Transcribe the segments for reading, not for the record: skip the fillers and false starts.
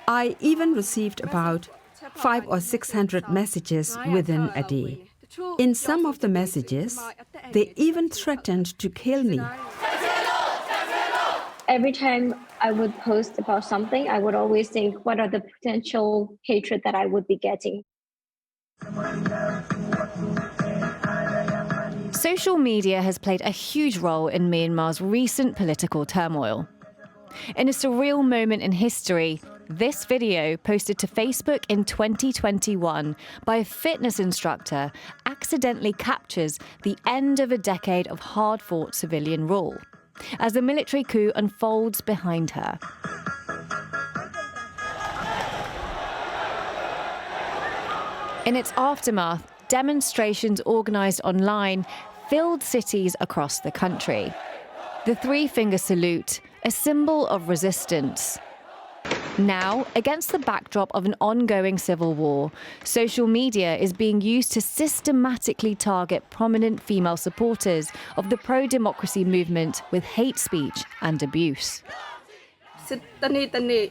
I even received about 500 or 600 messages within a day. In some of the messages, they even threatened to kill me. Every time I would post about something, I would always think, what are the potential hatred that I would be getting? Social media has played a huge role in Myanmar's recent political turmoil. In a surreal moment in history, this video, posted to Facebook in 2021 by a fitness instructor, accidentally captures the end of a decade of hard-fought civilian rule, as the military coup unfolds behind her. In its aftermath, demonstrations organised online filled cities across the country. The three-finger salute, a symbol of resistance. Now, against the backdrop of an ongoing civil war, social media is being used to systematically target prominent female supporters of the pro-democracy movement with hate speech and abuse. Day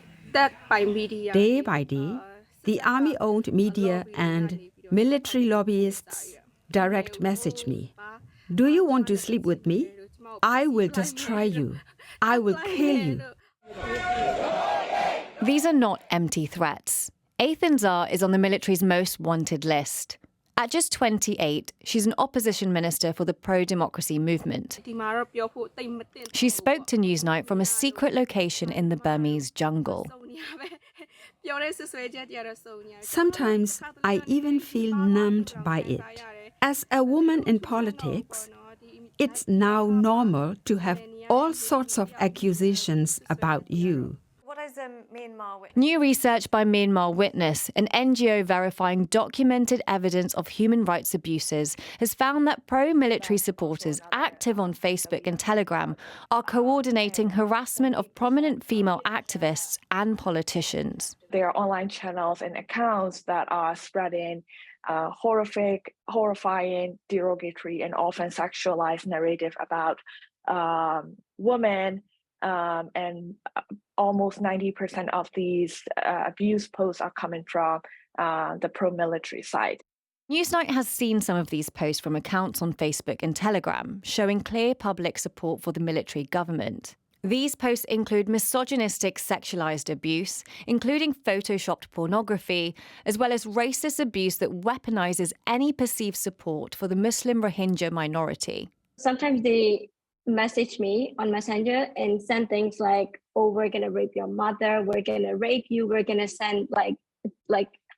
by day, the army-owned media and military lobbyists direct message me. Do you want to sleep with me? I will destroy you. I will kill you. These are not empty threats. Kansara is on the military's most wanted list. At just 28, she's an opposition minister for the pro-democracy movement. She spoke to Newsnight from a secret location in the Burmese jungle. Sometimes I even feel numbed by it. As a woman in politics, it's now normal to have all sorts of accusations about you. New research by Myanmar Witness, an NGO verifying documented evidence of human rights abuses, has found that pro-military supporters active on Facebook and Telegram are coordinating harassment of prominent female activists and politicians. There are online channels and accounts that are spreading horrifying, derogatory, and often sexualized narrative about women, and almost 90% of these abuse posts are coming from the pro-military side. Newsnight has seen some of these posts from accounts on Facebook and Telegram, showing clear public support for the military government. These posts include misogynistic sexualized abuse, including photoshopped pornography, as well as racist abuse that weaponizes any perceived support for the Muslim Rohingya minority. Sometimes they message me on Messenger and send things like, oh, we're going to rape your mother, we're going to rape you, we're going to send like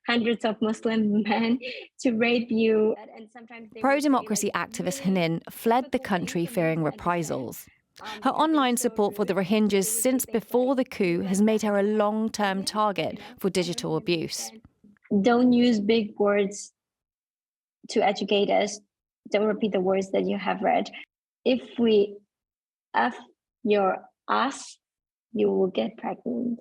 hundreds of Muslim men to rape you. And sometimes pro-democracy activist Hanin fled the country fearing reprisals. Her online support for the Rohingyas since before the coup has made her a long-term target for digital abuse. Don't use big words to educate us. Don't repeat the words that you have read. If we F your ass, you will get pregnant.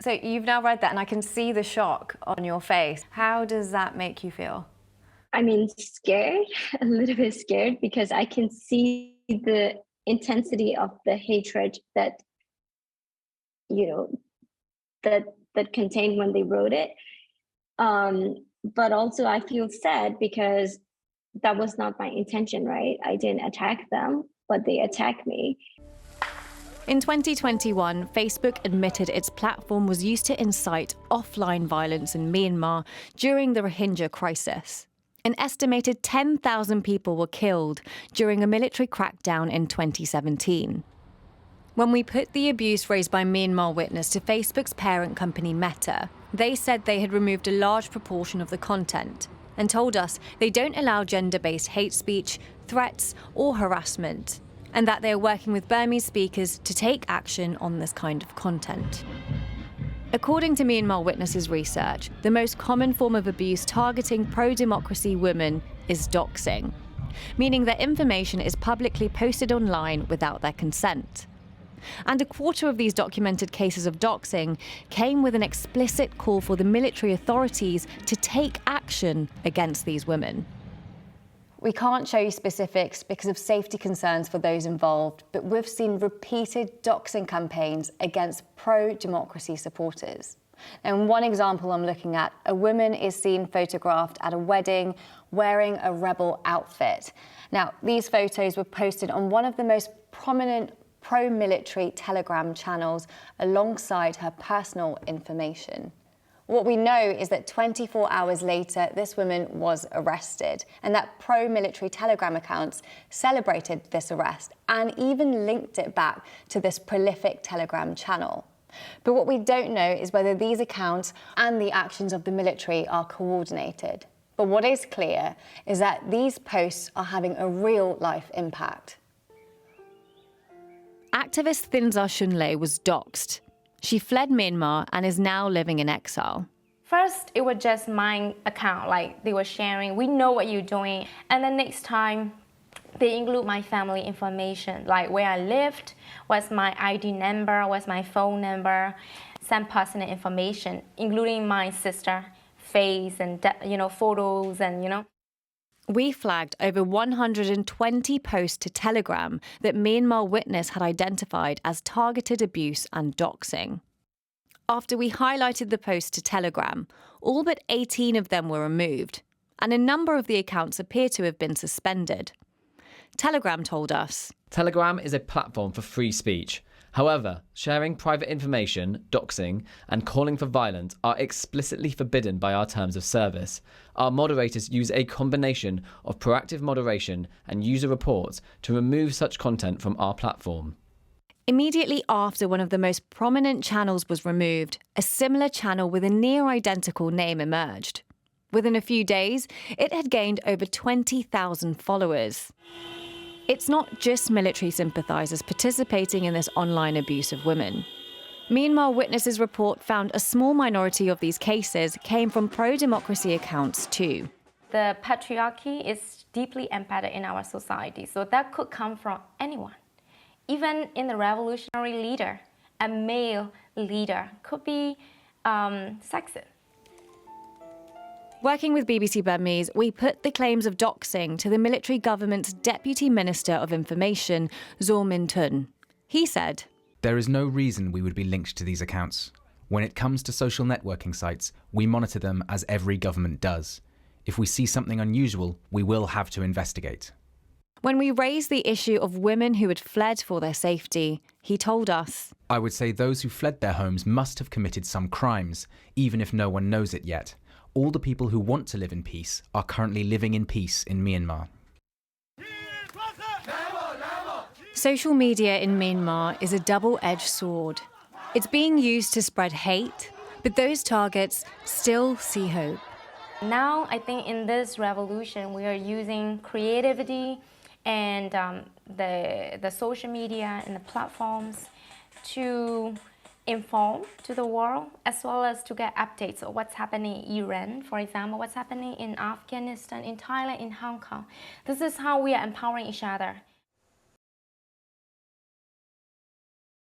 So you've now read that and I can see the shock on your face. How does that make you feel? I mean, scared, a little bit scared, because I can see the intensity of the hatred that, that contained when they wrote it. But also I feel sad because that was not my intention, right? I didn't attack them, but they attacked me. In 2021, Facebook admitted its platform was used to incite offline violence in Myanmar during the Rohingya crisis. An estimated 10,000 people were killed during a military crackdown in 2017. When we put the abuse raised by Myanmar Witness to Facebook's parent company Meta, they said they had removed a large proportion of the content and told us they don't allow gender-based hate speech, threats, or harassment, and that they are working with Burmese speakers to take action on this kind of content. According to Myanmar Witness's research, the most common form of abuse targeting pro-democracy women is doxxing, meaning that information is publicly posted online without their consent. And a quarter of these documented cases of doxxing came with an explicit call for the military authorities to take action against these women. We can't show you specifics because of safety concerns for those involved, but we've seen repeated doxing campaigns against pro-democracy supporters. Now, in one example I'm looking at, a woman is seen photographed at a wedding wearing a rebel outfit. Now, these photos were posted on one of the most prominent pro-military Telegram channels alongside her personal information. What we know is that 24 hours later, this woman was arrested, and that pro-military Telegram accounts celebrated this arrest and even linked it back to this prolific Telegram channel. But what we don't know is whether these accounts and the actions of the military are coordinated. But what is clear is that these posts are having a real-life impact. Activist Thinzar Shunlei was doxed. She fled Myanmar and is now living in exile. First, it was just my account, like they were sharing, we know what you're doing. And then next time, they include my family information, like where I lived, what's my ID number, what's my phone number, some personal information, including my sister, face and, photos and. We flagged over 120 posts to Telegram that Myanmar Witness had identified as targeted abuse and doxing. After we highlighted the posts to Telegram, all but 18 of them were removed, and a number of the accounts appear to have been suspended. Telegram told us, Telegram is a platform for free speech. However, sharing private information, doxing, and calling for violence are explicitly forbidden by our terms of service. Our moderators use a combination of proactive moderation and user reports to remove such content from our platform. Immediately after one of the most prominent channels was removed, a similar channel with a near-identical name emerged. Within a few days, it had gained over 20,000 followers. It's not just military sympathisers participating in this online abuse of women. Myanmar Witness's report found a small minority of these cases came from pro-democracy accounts too. The patriarchy is deeply embedded in our society, so that could come from anyone. Even in the revolutionary leader, a male leader could be sexist. Working with BBC Burmese, we put the claims of doxing to the military government's Deputy Minister of Information, Zaw Min Tun. He said, "There is no reason we would be linked to these accounts. When it comes to social networking sites, we monitor them as every government does. If we see something unusual, we will have to investigate." When we raised the issue of women who had fled for their safety, he told us, "I would say those who fled their homes must have committed some crimes, even if no one knows it yet. All the people who want to live in peace are currently living in peace in Myanmar." Social media in Myanmar is a double-edged sword. It's being used to spread hate, but those targets still see hope. Now, I think in this revolution, we are using creativity and the social media and the platforms to inform to the world, as well as to get updates of what's happening in Iran, for example, what's happening in Afghanistan, in Thailand, in Hong Kong. This is how we are empowering each other.